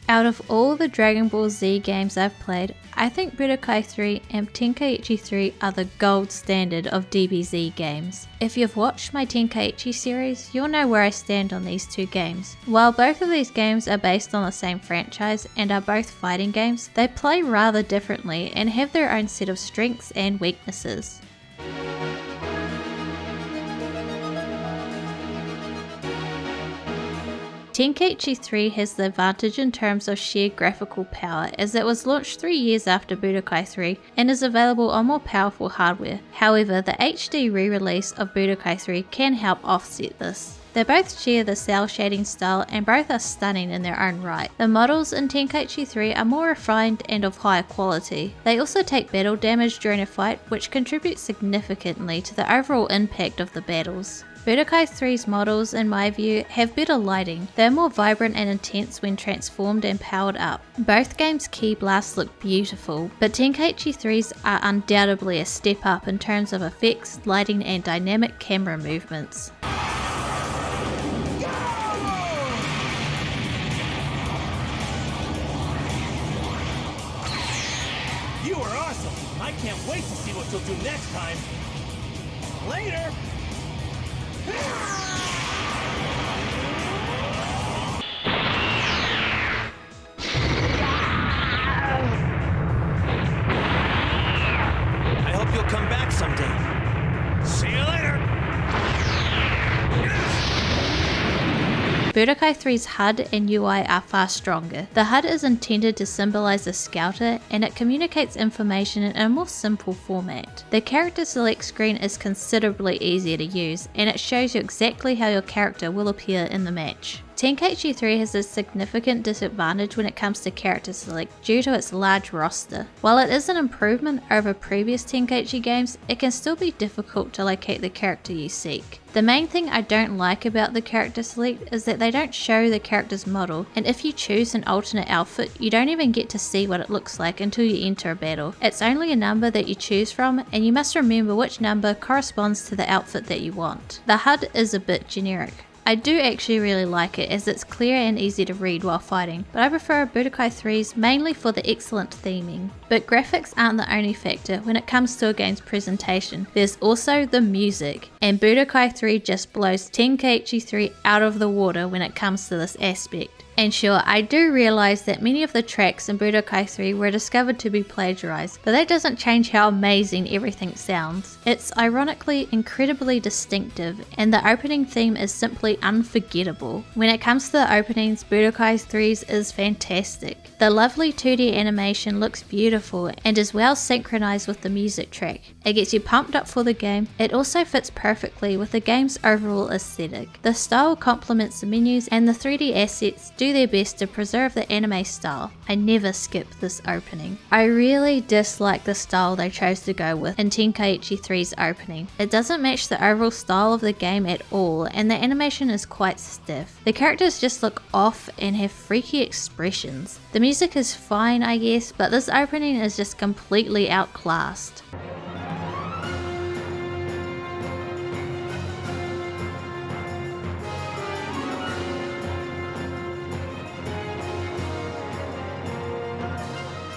Out of all the Dragon Ball Z games I've played, I think Budokai 3 and Tenkaichi 3 are the gold standard of DBZ games. If you've watched my Tenkaichi series, you'll know where I stand on these two games. While both of these games are based on the same franchise and are both fighting games, they play rather differently and have their own set of strengths and weaknesses. Tenkaichi 3 has the advantage in terms of sheer graphical power, as it was launched 3 years after Budokai 3 and is available on more powerful hardware. However, the HD re-release of Budokai 3 can help offset this. They both share the cel shading style and both are stunning in their own right. The models in Tenkaichi 3 are more refined and of higher quality. They also take battle damage during a fight, which contributes significantly to the overall impact of the battles. Budokai 3's models, in my view, have better lighting. They're more vibrant and intense when transformed and powered up. Both games' ki blasts look beautiful, but Tenkaichi 3's are undoubtedly a step up in terms of effects, lighting and dynamic camera movements. You are awesome! I can't wait to see what you'll do next time! Later! I hope you'll come back someday. See you later! Budokai 3's HUD and UI are far stronger. The HUD is intended to symbolize a scouter and it communicates information in a more simple format. The character select screen is considerably easier to use and it shows you exactly how your character will appear in the match. Tenkaichi 3 has a significant disadvantage when it comes to character select due to its large roster. While it is an improvement over previous Tenkaichi games, it can still be difficult to locate the character you seek. The main thing I don't like about the character select is that they don't show the character's model, and if you choose an alternate outfit, you don't even get to see what it looks like until you enter a battle. It's only a number that you choose from, and you must remember which number corresponds to the outfit that you want. The HUD is a bit generic. I do actually really like it as it's clear and easy to read while fighting, but I prefer Budokai 3's mainly for the excellent theming. But graphics aren't the only factor when it comes to a game's presentation, there's also the music, and Budokai 3 just blows Tenkaichi 3 out of the water when it comes to this aspect. And sure, I do realise that many of the tracks in Budokai 3 were discovered to be plagiarised, but that doesn't change how amazing everything sounds. It's ironically incredibly distinctive, and the opening theme is simply unforgettable. When it comes to the openings, Budokai 3's is fantastic. The lovely 2D animation looks beautiful and is well synchronised with the music track. It gets you pumped up for the game. It also fits perfectly with the game's overall aesthetic. The style complements the menus and the 3D assets do their best to preserve the anime style. I never skip this opening. I really dislike the style they chose to go with in Tenkaichi 3's opening. It doesn't match the overall style of the game at all and the animation is quite stiff. The characters just look off and have freaky expressions. The music is fine I guess, but this opening is just completely outclassed.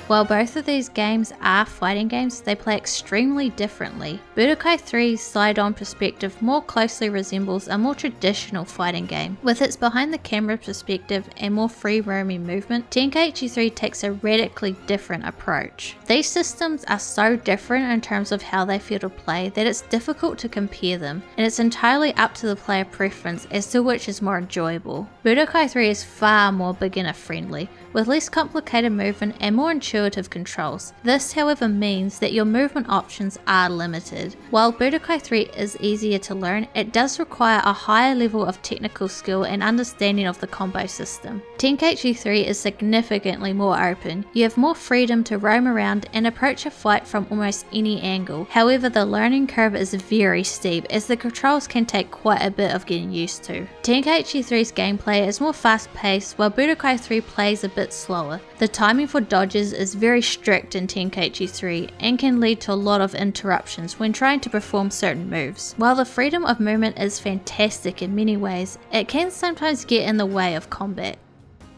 While both of these games are fighting games, they play extremely differently. Budokai 3's side-on perspective more closely resembles a more traditional fighting game. With its behind-the-camera perspective and more free-roaming movement, Tenkaichi 3 takes a radically different approach. These systems are so different in terms of how they feel to play that it's difficult to compare them, and it's entirely up to the player preference as to which is more enjoyable. Budokai 3 is far more beginner-friendly, with less complicated movement and more intuitive controls. This, however, means that your movement options are limited. While Budokai 3 is easier to learn, it does require a higher level of technical skill and understanding of the combo system. Tenkaichi 3 is significantly more open. You have more freedom to roam around and approach a fight from almost any angle. However, the learning curve is very steep as the controls can take quite a bit of getting used to. Tenkaichi 3's gameplay is more fast paced while Budokai 3 plays a bit slower. The timing for dodges is very strict in Tenkaichi 3 and can lead to a lot of interruptions when trying to perform certain moves. While the freedom of movement is fantastic in many ways, it can sometimes get in the way of combat.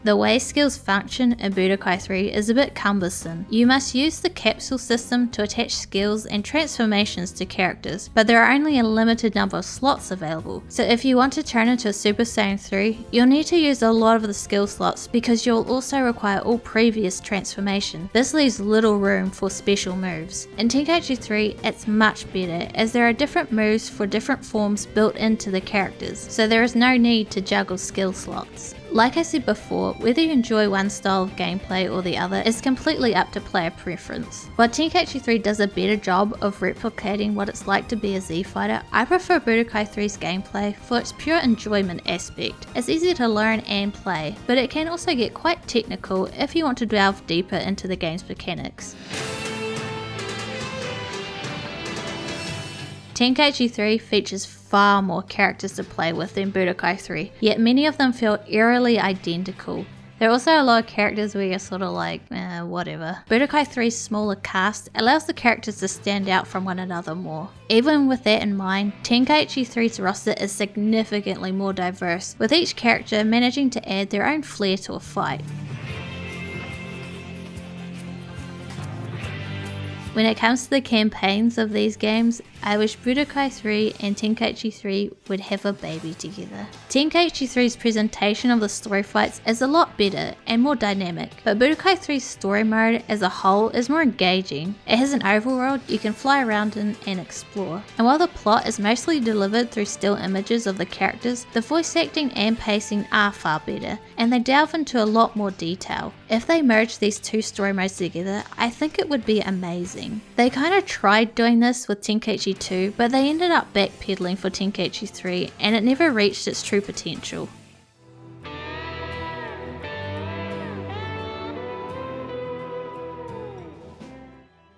The way skills function in Budokai 3 is a bit cumbersome. You must use the capsule system to attach skills and transformations to characters, but there are only a limited number of slots available. So if you want to turn into a Super Saiyan 3, you'll need to use a lot of the skill slots because you'll also require all previous transformation. This leaves little room for special moves. In Tenkaichi 3, it's much better as there are different moves for different forms built into the characters, so there is no need to juggle skill slots. Like I said before, whether you enjoy one style of gameplay or the other is completely up to player preference. While Tenkaichi 3 does a better job of replicating what it's like to be a Z fighter, I prefer Budokai 3's gameplay for its pure enjoyment aspect. It's easy to learn and play, but it can also get quite technical if you want to delve deeper into the game's mechanics. Tenkaichi 3 features far more characters to play with than Budokai 3, yet many of them feel eerily identical. There are also a lot of characters where you're sort of like, whatever. Budokai 3's smaller cast allows the characters to stand out from one another more. Even with that in mind, Tenkaichi 3's roster is significantly more diverse, with each character managing to add their own flair to a fight. When it comes to the campaigns of these games, I wish Budokai 3 and Tenkaichi 3 would have a baby together. Tenkaichi 3's presentation of the story fights is a lot better and more dynamic, but Budokai 3's story mode as a whole is more engaging. It has an overworld you can fly around in and explore, and while the plot is mostly delivered through still images of the characters, the voice acting and pacing are far better, and they delve into a lot more detail. If they merge these two story modes together, I think it would be amazing. They kind of tried doing this with Tenkaichi 2, but they ended up backpedaling for Tenkaichi 3 and it never reached its true potential.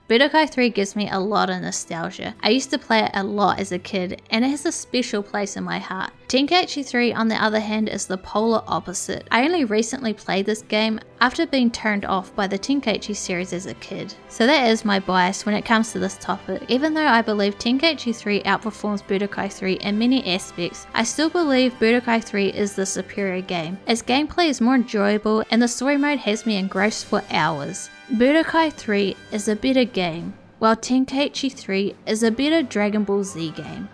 Budokai 3 gives me a lot of nostalgia. I used to play it a lot as a kid and it has a special place in my heart. Tenkaichi 3 on the other hand is the polar opposite. I only recently played this game after being turned off by the Tenkaichi series as a kid. So that is my bias when it comes to this topic. Even though I believe Tenkaichi 3 outperforms Budokai 3 in many aspects, I still believe Budokai 3 is the superior game. Its gameplay is more enjoyable and the story mode has me engrossed for hours. Budokai 3 is a better game, while Tenkaichi 3 is a better Dragon Ball Z game.